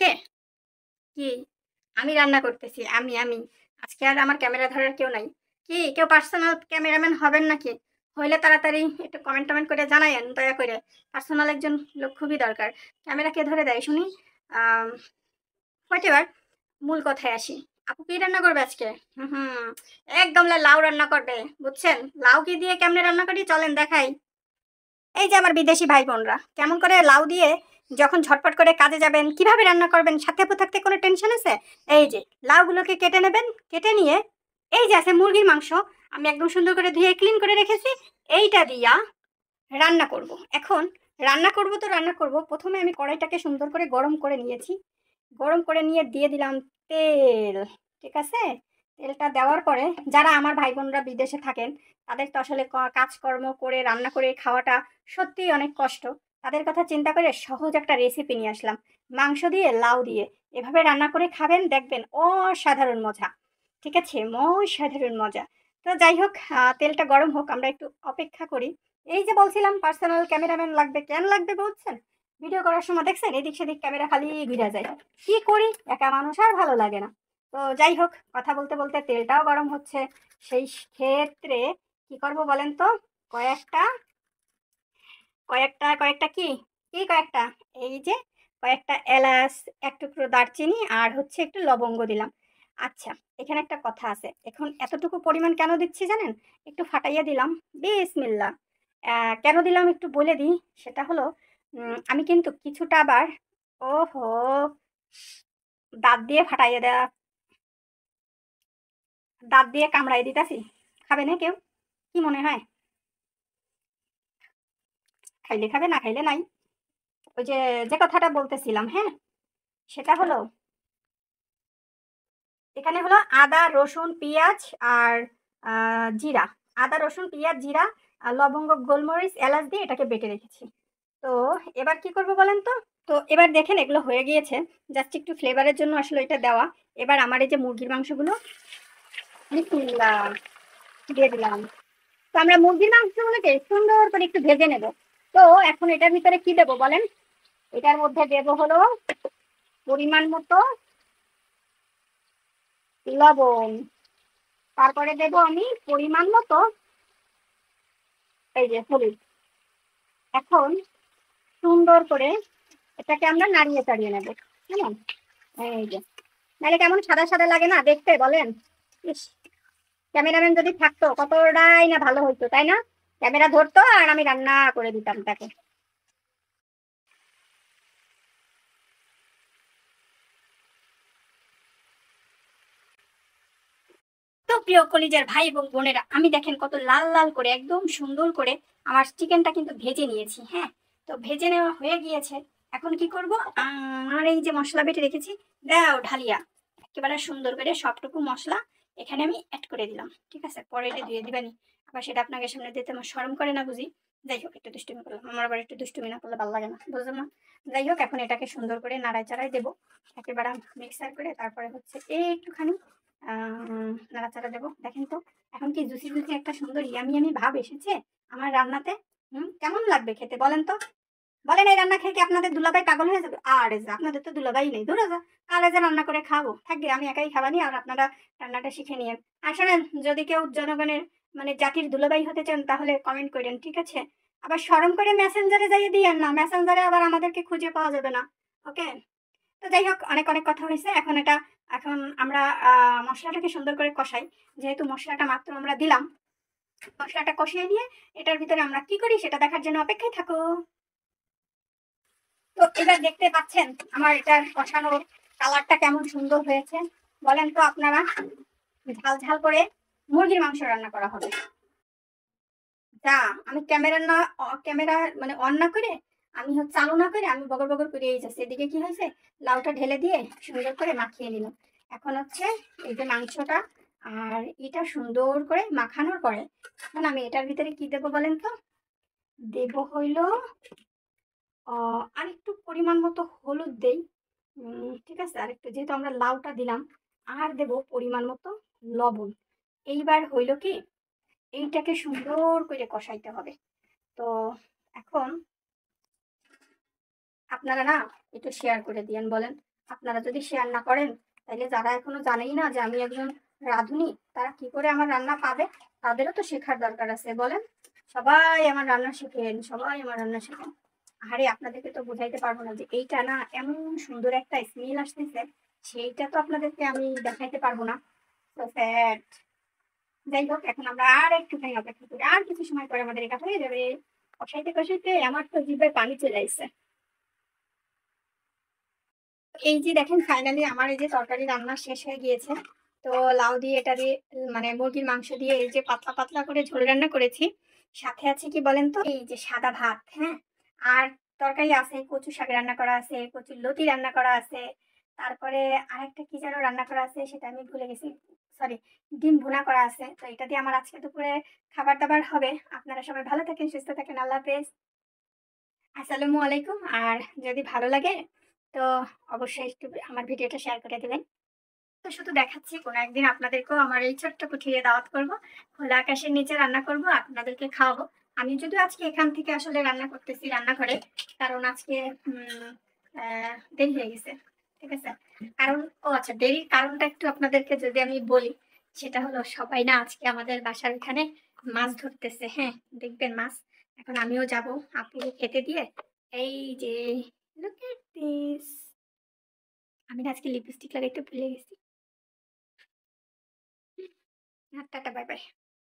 আজকে কি আমি রান্না করতেছি। আমি আজকে আর আমার ক্যামেরা ধরার কেউ নাই। কি কেউ পার্সোনাল ক্যামেরাম্যান হবেন নাকি? হইলে তাড়াতাড়ি একটু কমেন্ট টমেন্ট করে জানায়েন দয়া করে। পার্সোনাল একজন লোক খুবই দরকার। ক্যামেরা কে ধরে দেয় শুনি? হোয়াট মূল কথায় আসি। আপু কি রান্না করবে আজকে? হুম হুম এক গামলা লাউ রান্না করবে, বুঝছেন? লাউ কি দিয়ে কেমনে রান্না করি চলেন দেখাই। এই যে আমার বিদেশি ভাই বোনরা কেমন করে লাউ দিয়ে যখন ঝটপট করে কাজে যাবেন কিভাবে রান্না করবেন, সাথে আপু থাকতে কোনো টেনশন আছে? এই যে লাউগুলোকে কেটে নেবেন, কেটে নিয়ে এই যে আছে মুরগির মাংস, আমি একদম সুন্দর করে ধুয়ে ক্লিন করে রেখেছি, এইটা দিয়া রান্না করব। এখন রান্না করব তো রান্না করব, প্রথমে আমি কড়াইটাকে সুন্দর করে গরম করে নিয়েছি। গরম করে নিয়ে দিয়ে দিলাম তেল। ঠিক আছে, তেলটা দেওয়ার পরে যারা আমার ভাই বোনরা বিদেশে থাকেন তাদের তো আসলে কাজকর্ম করে রান্না করে খাওয়াটা সত্যিই অনেক কষ্ট। তাদের কথা চিন্তা করে সহজ একটা রেসিপি নিয়ে আসলাম। মাংস দিয়ে লাউ দিয়ে এভাবে রান্না করে খাবেন, দেখবেন অসাধারণ মজা। ঠিক আছে, অসাধারণ মজা। তো যাই হোক, তেলটা গরম হোক, আমরা একটু অপেক্ষা করি। এই যে বলছিলাম পার্সোনাল ক্যামেরাম্যান লাগবে, কেন লাগবে বলছেন? ভিডিও করার সময় দেখছেন এদিক সেদিক ক্যামেরা খালি ঘুরে যায়। কি করি, একা মানুষ আর ভালো লাগে না। তো যাই হোক, কথা বলতে বলতে তেলটাও গরম হচ্ছে। সেই ক্ষেত্রে কি করব বলেন তো? কয়েকটা কয়েকটা কয়েকটা কি কি কয়েকটা এই যে কয়েকটা এলাচ, এক টুকরো দারচিনি আর হচ্ছে একটু লবঙ্গ দিলাম। আচ্ছা, এখানে একটা কথা আছে, এখন এতটুকু পরিমাণ কেন দিচ্ছি জানেন? একটু ফাটাইয়া দিলাম। বিসমিল্লাহ। কেন দিলাম একটু বলে দিই। সেটা হলো, আমি কিন্তু কিছুটা আবার, ওহো, দাঁত দিয়ে ফাটাইয়া দেয়া, দাঁত দিয়ে কামড়াই দিতাছি। খাবে না কেউ? কি মনে হয়? খাইলে খাবে, না খাইলে নাই। ওই যে যে কথাটা বলতেছিলাম, হ্যাঁ, সেটা হলো এখানে হলো আদা রসুন পেঁয়াজ আর জিরা। আদা রসুন পেঁয়াজ জিরা আর লবঙ্গ গোলমরিচ এলাচ দিয়ে এটাকে বেটে রেখেছি। তো এবার কি করব বলেন তো? তো এবার দেখেন এগুলো হয়ে গিয়েছে, জাস্ট একটু ফ্লেভারের জন্য আসলে এটা দেওয়া। এবার আমার এই যে মুরগির মাংসগুলো বিসমিল্লাহ দিয়ে দিলাম। তো আমরা মুরগির মাংসগুলোকে সুন্দর করে একটু ভেজে নেব। তো এখন এটার ভিতরে কি দেবো বলেন? এটার মধ্যে দেবো হলো পরিমাণ মতো লবণ, তারপরে দেব আমি পরিমাণ মতো এই যে হলুদ। এখন সুন্দর করে এটাকে আমরা নাড়িয়ে চাড়িয়ে নেব, কেমন? এই যে, নাহলে কেমন সাদা সাদা লাগে না দেখতে বলেন? ইস, ক্যামেরাম্যান যদি থাকতো কতটাই না ভালো হইতো, তাই না? ক্যামেরা ধরতো আর আমি রান্না করে দিতাম তাকে। তো প্রিয় কলিজার ভাই এবং বোনেরা, আমি দেখেন কত লাল লাল করে একদম সুন্দর করে আমার চিকেনটা কিন্তু ভেজে নিয়েছি। হ্যাঁ, তো ভেজে নেওয়া হয়ে গিয়েছে। এখন কি করব? আর এই যে মশলা বেটে রেখেছি, দাও ঢালিয়া একেবারে সুন্দর করে সবটুকু মশলা এখানে আমি অ্যাড করে দিলাম। ঠিক আছে, পরে এটা দিয়ে দিবানি। আবার সেটা আপনাকে সামনে দিতে আমার শরম করে না বুঝি। যাই হোক, একটু দুষ্টুমি করলাম, আমার আবার একটু দুষ্টুমি না করলে ভালো লাগে না, বুঝলাম না। যাই হোক, এখন এটাকে সুন্দর করে নাড়াই চাড়াই দেবো একেবারে মিক্সার করে। তারপরে হচ্ছে একটুখানি নাড়াচাড়া দেবো। দেখেন তো এখন কি জুসি জুসি একটা সুন্দর ইয়ামি ইয়ামি ভাব এসেছে আমার রান্নাতে। কেমন লাগবে খেতে বলেন তো? বলেন, এই রান্না খেয়ে কি আপনাদের দুলাভাই পাগল হয়ে যাবে? আর আপনাদের তো দুলাভাই নেই, ধরো যা কালে যে রান্না করে খাবো থাকবে, আমি একাই খাবানি আর আপনারা রান্নাটা শিখে নিয়েন। আর শোনেন, যদি কেউ জনগণের মানে জাতির দুলাভাই হতে চান তাহলে কমেন্ট করেন, ঠিক আছে? আবার শরম করে মেসেঞ্জারে যাইয়ে দিয়েন না, মেসেঞ্জারে আবার আমাদেরকে খুঁজে পাওয়া যাবে না। ওকে, তো যাই হোক, অনেক অনেক কথা হয়েছে। এখন আমরা মশলাটাকে সুন্দর করে কষাই। যেহেতু মশলাটা মাত্র আমরা দিলাম, মশলাটা কষিয়ে নিয়ে এটার ভিতরে আমরা কি করি সেটা দেখার জন্য অপেক্ষায় থাকো। তো এবার দেখতে পাচ্ছেন আমার এটার কষানোর কালারটা কেমন সুন্দর হয়েছে। বলেন তো আপনারা? ঝাল ঝাল করে মুরগির মাংস রান্না করা হবে। যা, আমি ক্যামেরা মানে অন না করে, আমি হচ্ছে চালু না করে আমি বগর বগর করে এই যাচ্ছি। এদিকে কি হয়েছে, লাউটা ঢেলে দিয়ে সুন্দর করে মাখিয়ে নিলাম। এখন হচ্ছে এই যে মাংসটা আর এটা সুন্দর করে মাখানোর পরে এখন আমি এটার ভিতরে কি দেবো বলেন তো? দেব হইল আরেকটু পরিমাণ মতো হলুদ দেই। ঠিক আছে, আরেকটু যেহেতু আমরা লাউটা দিলাম। আর দেব পরিমাণ মতো লবণ। এইবার হইল কি, এইটাকে সুন্দর করে কষাইতে হবে। তো এখন আপনারা না একটু শেয়ার করে দিয়েন, বলেন আপনারা যদি শেয়ার না করেন তাহলে যারা এখনো জানেই না যে আমি একজন রাঁধুনি তারা কি করে আমার রান্না পাবে? তাদেরও তো শেখার দরকার আছে, বলেন? সবাই আমার রান্না শিখেন, সবাই আমার রান্না শিখেন। আরে আপনাদেরকে তো বোঝাইতে পারবো না যে এইটা না এমন সুন্দর একটা স্মেল আসতেছে, সেইটা তো আপনাদেরকে আমি দেখাইতে পারবো না। তো স্যাড। যাই হোক, এখন আমরা আর একটুখানি অপেক্ষা করি, আর কিছু সময় পরে আমাদের এটা হয়ে যাবে। কষাইতে কষাইতে আমার তো জিভে পানি চলে আসছে। এই যে দেখেন, ফাইনালি আমার এই যে তরকারি রান্না শেষ হয়ে গিয়েছে। তো লাউ দিয়ে এটা দিয়ে মানে মুরগির মাংস দিয়ে এই যে পাতলা পাতলা করে ঝোল রান্না করেছি। সাথে আছে কি বলেন তো, এই যে সাদা ভাত, হ্যাঁ। আর তরকারি আছে, কচু শাক রান্না করা আছে, কচুর লতি রান্না করা আছে। তারপরে আরেকটা কি যেন রান্না করা আছে, সেটা আমি ভুলে গেছি। সরি, ডিম ভুনা করা আছে। তো এটা দিয়ে আমার আজকে দুপুরে খাবার দাবার হবে। আপনারা সবাই ভালো থাকেন, সুস্থ থাকেন। আল্লাহ হাফেজ। আসসালামু আলাইকুম। আর যদি ভালো লাগে তো অবশ্যই একটু আমার ভিডিওটা শেয়ার করে দিবেন। তো শুধু দেখাচ্ছি, কোনো একদিন আপনাদেরকেও আমার এই ছোট্ট কুঠিরে দাওয়াত করব। খোলা আকাশের নিচে রান্না করব, আপনাদেরকে খাওয়াবো। আমি যদিও আজকে এখান থেকে আসলে রান্না করতেছি রান্নাঘরে, কারণ আজকে দেরি হয়ে গেছে। ঠিক আছে? কারণ, ও আচ্ছা, দেরির কারণটা একটু আপনাদেরকে যদি আমি বলি, সেটা হলো সবাই না আজকে আমাদের বাসার এখানে মাছ ধরতেছে। হ্যাঁ, দেখবেন মাছ। এখন আমিও যাব আপুকে খেতে দিয়ে। এই যে, look at this, আমি না আজকে লিপস্টিক লাগাইতে ভুলে গেছি। Tata, bye bye.